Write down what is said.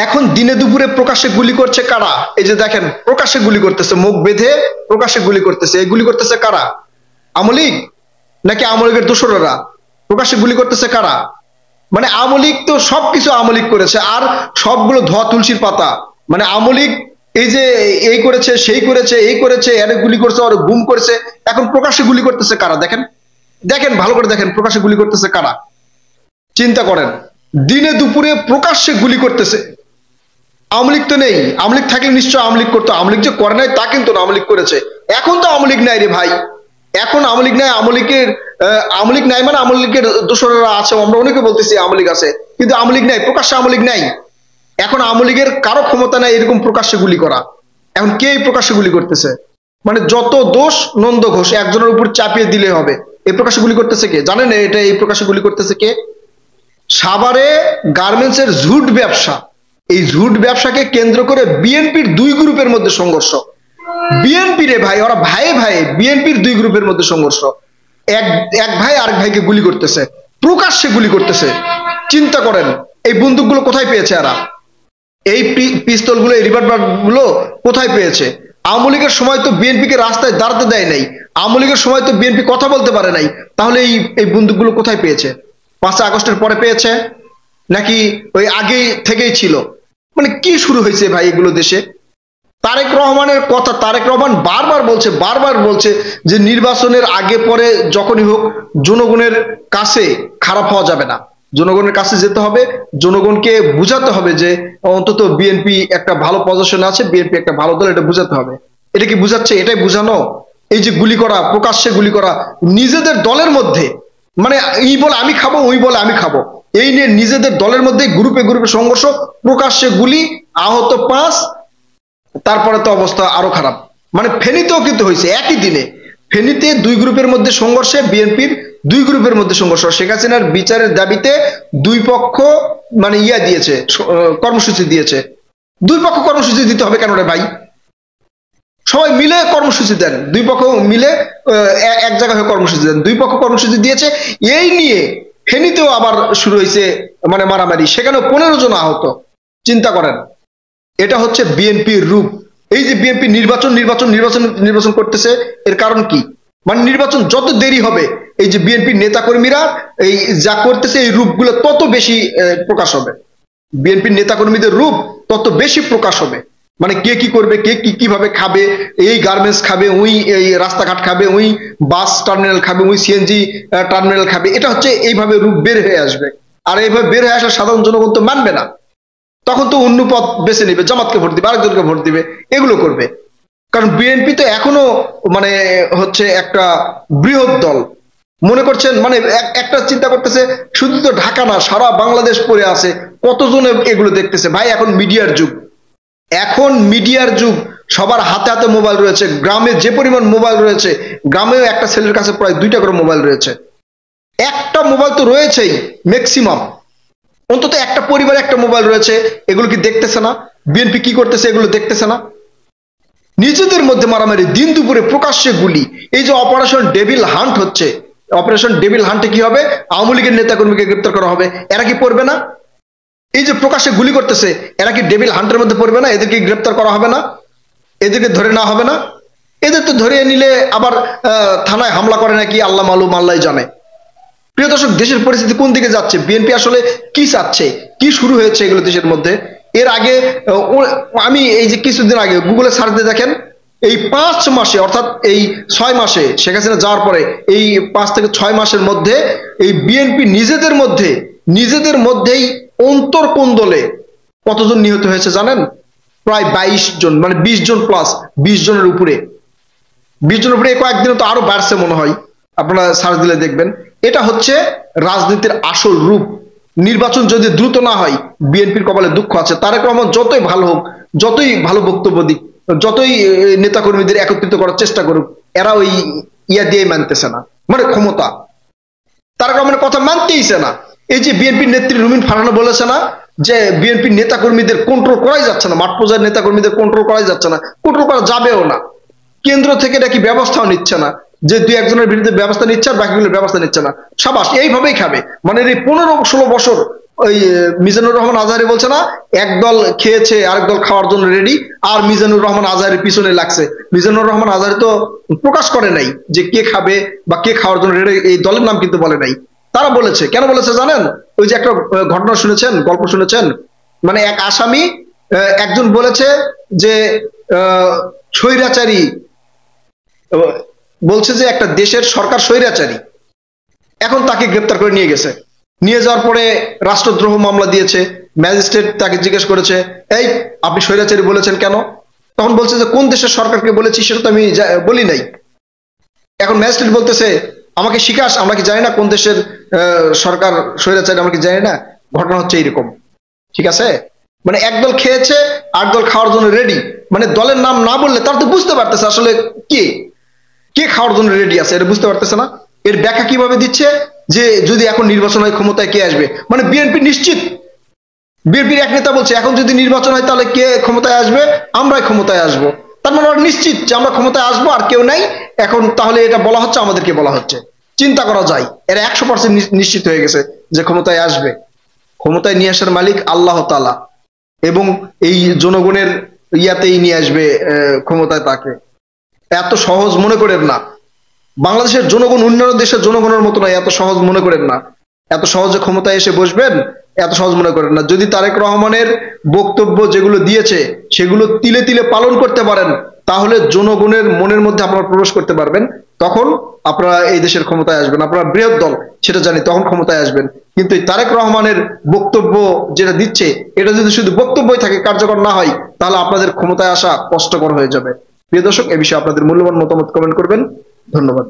এখন দিনে দুপুরে প্রকাশ্যে গুলি করছে কারা? এই যে দেখেন, প্রকাশ্যে গুলি করতেছে, মুখ বেঁধে প্রকাশ্যে গুলি করতেছে। এই গুলি করতেছে কারা? আওয়ামী লীগ নাকি আওয়ামী লীগের দোসররা? প্রকাশ্যে গুলি করতেছে কারা? মানে আওয়ামী লীগ তো সবকিছু আওয়ামী লীগ করেছে, আর সবগুলো ধোয়া তুলসীর পাতা। মানে আওয়ামী লীগ এই যে এই করেছে, সেই করেছে, এই করেছে, এর গুলি করছে, আর গুম করেছে। এখন প্রকাশ্যে গুলি করতেছে কারা? দেখেন, দেখেন ভালো করে দেখেন, প্রকাশ্যে গুলি করতেছে কারা? চিন্তা করেন, দিনে দুপুরে প্রকাশ্যে গুলি করতেছে। আওয়ামী লীগ তো নেই, আওয়ামী লীগ থাকলে নিশ্চয় আওয়ামী লীগ করতো। আওয়ামী লীগ যে করে নাই তা কিন্তু না, আওয়ামী লীগ করেছে। এখন তো আওয়ামী লীগ নাই রে ভাই, এখন আওয়ামী লীগ নাই। আওয়ামী লীগের আওয়ামী লীগ নাই মানে আওয়ামী লীগের দোসররা আছে, আমরা অনেকে বলতেছি আওয়ামী লীগ আছে, কিন্তু আওয়ামী লীগ নাই, প্রকাশ্যে আওয়ামী লীগ নাই। এখন আওয়ামী লীগের কারো ক্ষমতা নাই এরকম প্রকাশ্যে গুলি করা। এখন কে প্রকাশ্যে গুলি করতেছে? মানে যত দোষ নন্দ ঘোষ একজনের উপর চাপিয়ে দিলে হবে। এই প্রকাশ্যে গুলি করতেছে কে জানেন? এটা এই প্রকাশ্যে গুলি করতেছে কে? সাভারে গার্মেন্টস এর ঝুট ব্যবসা, এই ঝুট ব্যবসাকে কেন্দ্র করে বিএনপির দুই গ্রুপের মধ্যে সংঘর্ষ। বিএনপি রে ভাই, ওরা ভাই ভাই, বিএনপির দুই গ্রুপের মধ্যে সংঘর্ষ। এক এক ভাই আরেক ভাইকে গুলি করতেছে, প্রকাশ্যে গুলি করতেছে। চিন্তা করেন এই বন্দুকগুলো কোথায় পেয়েছে এরা? এই পিস্তল গুলো, এই রিভলভার গুলো কোথায় পেয়েছে? আওয়ামী লীগের সময় তো বিএনপি কে রাস্তায় দাঁড়াতে দেয় নাই, আওয়ামী লীগের সময় তো বিএনপি কথা বলতে পারে নাই। তাহলে এই এই বন্দুকগুলো কোথায় পেয়েছে? 5 আগস্টের পরে পেয়েছে নাকি ওই আগে থেকেই ছিল? মানে কি শুরু হয়েছে ভাই এগুলো দেশে? তারেক রহমানের কথা, তারেক রহমান বারবার বলছে যে নির্বাচনের আগে পরে যখনই হোক জনগণের কাছে খারাপ হওয়া যাবে না, জনগণের কাছে যেতে হবে, জনগণকে বুঝাতে হবে যে অন্তত বিএনপি একটা ভালো পজিশনে আছে, বিএনপি একটা ভালো দল, এটা বুঝাতে হবে। এটা কি বুঝাচ্ছে? এটাই বুঝানো? এই যে গুলি করা, প্রকাশ্যে গুলি করা নিজেদের দলের মধ্যে, মানে ই বলে আমি খাবো, ওই বলে আমি খাবো, এই নিয়ে নিজেদের দলের মধ্যে গ্রুপে গ্রুপে সংঘর্ষ, প্রকাশ্যে গুলি, আহত 5। তারপরে তো অবস্থা আরো খারাপ। মানে ফেনীতেও কিন্তু হয়েছে একই দিনে, ফেনীতে দুই গ্রুপের মধ্যে সংঘর্ষে, বিএনপির দুই গ্রুপের মধ্যে সংঘর্ষ। শেখ হাসিনার বিচারের দাবিতে দুই পক্ষ মানে দিয়েছে, কর্মসূচি দিয়েছে। দুই পক্ষ কর্মসূচি দিতে হবে কেন রে ভাই? সবাই মিলে কর্মসূচি দেন, দুই পক্ষ মিলে এক জায়গায় হয়ে কর্মসূচি দেন। দুই পক্ষ কর্মসূচি দিয়েছে, এই নিয়ে ফেনীতেও আবার শুরু হয়েছে মানে মারামারি, সেখানেও 15 জন আহত। চিন্তা করেন, এটা হচ্ছে বিএনপির রূপ। এই যে বিএনপি নির্বাচন নির্বাচন নির্বাচন নির্বাচন করতেছে, এর কারণ কি? মানে নির্বাচন যত দেরি হবে, এই যে বিএনপির নেতাকর্মীরা এই যা করতেছে, এই রূপগুলো তত বেশি প্রকাশ হবে। বিএনপির নেতাকর্মীদের রূপ তত বেশি প্রকাশ হবে। মানে কে কি করবে, কে কি কিভাবে খাবে, এই গার্মেন্টস খাবে, ওই এই রাস্তাঘাট খাবে, ওই বাস টার্মিনাল খাবে, ওই সিএনজি টার্মিনাল খাবে। এটা হচ্ছে এইভাবে রূপ বের হয়ে আসবে। আর এইভাবে বের হয়ে আসলে সাধারণ জনগণ তো মানবে না, তখন তো অন্য পথ বেছে নিবে, জামাতকে ভোট দিবে, আরেকজনকে ভোট দিবে, এগুলো করবে। কারণ বিএনপি তো এখনো মানে হচ্ছে একটা বৃহৎ দল মনে করছেন। মানে একটা চিন্তা করতেছে, শুধু তো ঢাকা না, সারা বাংলাদেশ পড়ে আছে, কতজন এগুলো দেখতেছে ভাই। এখন মিডিয়ার যুগ, এখন মিডিয়ার যুগ, সবার হাতে হাতে মোবাইল রয়েছে। গ্রামে যে পরিমাণ মোবাইল রয়েছে, গ্রামেও একটা ছেলের কাছে প্রায় 2টা করে মোবাইল রয়েছে। একটা মোবাইল তো রয়েছেই ম্যাক্সিমাম, অন্তত একটা পরিবারে একটা মোবাইল রয়েছে। এগুলো কি দেখতেছে না? বিএনপি কি করতেছে এগুলো দেখতেছে না? নিজেদের মধ্যে মারামারি, দিন দুপুরে প্রকাশ্যে গুলি। এই যে অপারেশন ডেভিল হান্ট হচ্ছে, অপারেশন ডেভিল হান্টে কি হবে? আওয়ামী লীগের নেতাকর্মীকে গ্রেপ্তার করা হবে। এরা কি পড়বে না? এই যে প্রকাশ্যে গুলি করতেছে, এরা কি ডেভিল হান্টের মধ্যে পড়বে না? এদেরকে গ্রেপ্তার করা হবে না? এদেরকে ধরে নেওয়া হবে না? এদের তো ধরে নিলে আবার থানায় হামলা করে নাকি আল্লাহ মালুম, আল্লাহ জানে। প্রিয় দর্শক, দেশের পরিস্থিতি কোন দিকে যাচ্ছে? বিএনপি আসলে কি চাচ্ছে? কি শুরু হয়েছে এগুলো দেশের মধ্যে? এর আগে আমি এই যে কিছুদিন আগে গুগলে সার্চ দিয়ে দেখেন, এই 5 মাসে অর্থাৎ এই 6 মাসে শেখ হাসিনা যাওয়ার পরে এই 5 থেকে 6 মাসের মধ্যে এই বিএনপি নিজেদের মধ্যেই অন্তর্কোন্দলে কতজন নিহত হয়েছে জানেন? প্রায় 22 জন, মানে 20 জন প্লাস, 20 জনের উপরে, 20 জনের উপরে। কয়েকদিনে তো আরো বাড়ছে মনে হয়, আপনারা সার্চ দিলে দেখবেন। এটা হচ্ছে রাজনীতির আসল রূপ। নির্বাচন যদি দ্রুত না হয়, বিএনপির কপালে দুঃখ আছে। তারেক রহমান যতই ভালো হোক, যতই ভালো বক্তব্য দিক, যতই নেতাকর্মীদের একত্রিত করার চেষ্টা করুক, এরা ওই দিয়ে মানতেছে না, মানে ক্ষমতা। তারেক রহমানের কথা মানতেইছে না। এই যে বিএনপির নেত্রী রুমিন ফারহানা বলেছে না যে বিএনপির নেতাকর্মীদের কন্ট্রোল করাই যাচ্ছে না, মাঠ পর্যায়ের নেতাকর্মীদের কন্ট্রোল করাই যাচ্ছে না, কন্ট্রোল করা যাবেও না। কেন্দ্র থেকে নাকি ব্যবস্থাও নিচ্ছে না, যে 2-1 জনের বিরুদ্ধে ব্যবস্থা নিচ্ছে আর বাকিগুলোর ব্যবস্থা নিচ্ছে না। সাবাস, এইভাবেই খাবে। মানে এই 15-16 বছর ওই মিজানুর রহমান আজহারি বলছে না, একদল খেয়েছে আরেক দল খাওয়ার জন্য রেডি, আর মিজানুর রহমান আজহারির পিছনে লাগছে। মিজানুর রহমান আজহারি তো প্রকাশ করে নাই যে কে খাবে বা কে খাওয়ার জন্য রেডি, এই দলের নাম কিন্তু বলে নাই। তারা বলেছে, কেন বলেছে জানেন? ওই যে একটা ঘটনা শুনেছেন, গল্প শুনেছেন, মানে এক আসামি একজন বলেছে যে স্বৈরাচারী, বলছে যে একটা দেশের সরকার স্বৈরাচারী, এখন তাকে গ্রেপ্তার করে নিয়ে গেছে। নিয়ে যাওয়ার পরে রাষ্ট্রদ্রোহ মামলা দিয়েছে। ম্যাজিস্ট্রেট তাকে জিজ্ঞেস করেছে, এই আপনি স্বৈরাচারী বলেছেন কেন? তখন বলছে যে কোন দেশের সরকারকে বলেছি সেটা তো আমি বলি নাই। এখন ম্যাজিস্ট্রেট বলতেছে, আমাকে শিখাস, আমরা কি জানি না কোন দেশের সরকার স্বৈরাচারী, আমরা কি জানি না? ঘটনা হচ্ছে এইরকম, ঠিক আছে? মানে একদল খেয়েছে আর দল খাওয়ার জন্য রেডি, মানে দলের নাম না বললে তারা তো বুঝতে পারতেছে আসলে কে কে খাওয়ার জন্য রেডি আছে, এটা বুঝতে পারতেছে না। এর ব্যাখ্যা কিভাবে দিচ্ছে যে যদি এখন নির্বাচন হয় ক্ষমতায় কে আসবে, মানে বিএনপি নিশ্চিত। বিএনপির এক নেতা বলছে এখন যদি নির্বাচন হয় তাহলে কে ক্ষমতায় আসবে? আমরাই ক্ষমতায় আসবো। তার মানে ওরা নিশ্চিত যে আমরা ক্ষমতায় আসবো, আর কেউ নাই। এখন তাহলে এটা বলা হচ্ছে, আমাদেরকে বলা হচ্ছে, চিন্তা করা যায় এরা 100% নিশ্চিত হয়ে গেছে যে ক্ষমতায় আসবে। ক্ষমতায় নিয়ে আসার মালিক আল্লাহ তাআলা, এবং এই জনগণের ইয়াতেই নিয়ে আসবে ক্ষমতায় তাকে। এত সহজ মনে করেন না, বাংলাদেশের জনগণ অন্যান্য দেশের জনগণের মতো নয়, এত সহজ মনে করেন না। এত সহজে ক্ষমতায় এসে বসবেন, এত সহজ মনে করেন না। যদি তারেক রহমানের বক্তব্য যেগুলো দিয়েছে সেগুলো তিলে তিলে পালন করতে পারেন, তাহলে জনগণের মনের মধ্যে আপনারা প্রবেশ করতে পারবেন। তখন আপনারা এই দেশের ক্ষমতায় আসবেন, আপনারা বৃহৎ দল সেটা জানি, তখন ক্ষমতায় আসবেন। কিন্তু এই তারেক রহমানের বক্তব্য যেটা দিচ্ছে, এটা যদি শুধু বক্তব্যই থাকে, কার্যকর না হয়, তাহলে আপনাদের ক্ষমতায় আসা কষ্টকর হয়ে যাবে। প্রিয় দর্শক, এ বিষয়ে আপনাদের মূল্যবান মতামত কমেন্ট করবেন। ধন্যবাদ।